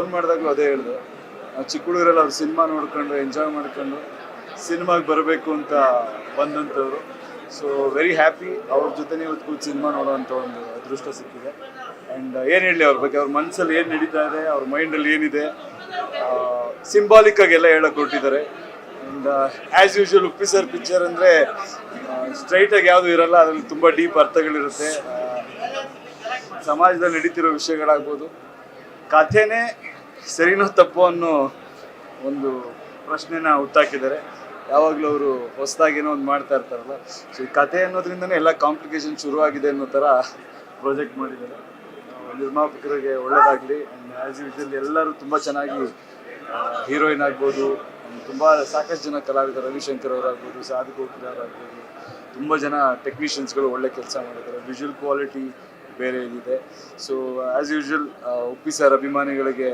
Phone ಮಾಡಿದಾಗಲೂ ಅದೇ ಹೇಳಿದೆ, ನಾವು ಚಿಕ್ಕ ಹುಡುಗರೆಲ್ಲ ಅವ್ರು ಸಿನಿಮಾ ನೋಡ್ಕೊಂಡು ಎಂಜಾಯ್ ಮಾಡ್ಕೊಂಡು ಸಿನಿಮಾಗೆ ಬರಬೇಕು ಅಂತ ಬಂದಂಥವ್ರು. ಸೊ ವೆರಿ ಹ್ಯಾಪಿ ಅವ್ರ ಜೊತೆನೇ ಇವತ್ತು ಕೂತು ಸಿನಿಮಾ ನೋಡೋವಂಥ ಒಂದು ಅದೃಷ್ಟ ಸಿಕ್ಕಿದೆ. ಆ್ಯಂಡ್ ಏನು ಹೇಳಲಿ ಅವ್ರ ಬಗ್ಗೆ, ಅವ್ರ ಮನಸ್ಸಲ್ಲಿ ಏನು ನಡೀತಾ ಇದೆ, ಅವ್ರ ಮೈಂಡಲ್ಲಿ ಏನಿದೆ, ಸಿಂಬಾಲಿಕ್ಕಾಗಿ ಎಲ್ಲ ಹೇಳಕ್ಕೆ ಕೊಟ್ಟಿದ್ದಾರೆ. And as usual Uppi sir picture ಅಂದರೆ ಸ್ಟ್ರೈಟಾಗಿ ಯಾವುದು ಇರಲ್ಲ, ಅದರಲ್ಲಿ ತುಂಬ ಡೀಪ್ ಅರ್ಥಗಳಿರುತ್ತೆ. ಸಮಾಜದಲ್ಲಿ ನಡೀತಿರೋ ವಿಷಯಗಳಾಗ್ಬೋದು, ಕಥೆನೇ ಸರಿನೋ ತಪ್ಪೋ ಅನ್ನೋ ಒಂದು ಪ್ರಶ್ನೆನ ಹುಟ್ಟಾಕಿದ್ದಾರೆ. ಯಾವಾಗಲೂ ಅವರು ಹೊಸದಾಗೇನೋ ಒಂದು ಮಾಡ್ತಾ ಇರ್ತಾರಲ್ಲ, ಸೊ ಈ ಕಥೆ ಅನ್ನೋದ್ರಿಂದನೇ ಎಲ್ಲ ಕಾಂಪ್ಲಿಕೇಶನ್ ಶುರುವಾಗಿದೆ ಅನ್ನೋ ಥರ ಪ್ರಾಜೆಕ್ಟ್ ಮಾಡಿದ್ದಾರೆ. ನಿರ್ಮಾಪಕರಿಗೆ ಒಳ್ಳೆಯದಾಗಲಿ. ಆ್ಯಂಡ್ ಆ್ಯಸ್ ಯೂಶುವಲ್ ಎಲ್ಲರೂ ತುಂಬ ಚೆನ್ನಾಗಿ ಹೀರೋಯಿನ್ ಆಗ್ಬೋದು, ತುಂಬ ಸಾಕಷ್ಟು ಜನ ಕಲಾವಿದರು, ರವಿಶಂಕರ್ ಅವರಾಗ್ಬೋದು, ಸಾಧು ಗೋಕುಲ್ ಅವರಾಗ್ಬೋದು, ತುಂಬ ಜನ ಟೆಕ್ನಿಷಿಯನ್ಸ್ಗಳು ಒಳ್ಳೆ ಕೆಲಸ ಮಾಡಿದ್ದಾರೆ. ವಿಜುವಲ್ ಕ್ವಾಲಿಟಿ ಬೇರೆ ಏನಿದೆ. So as usual Uppi sir ಅಭಿಮಾನಿಗಳಿಗೆ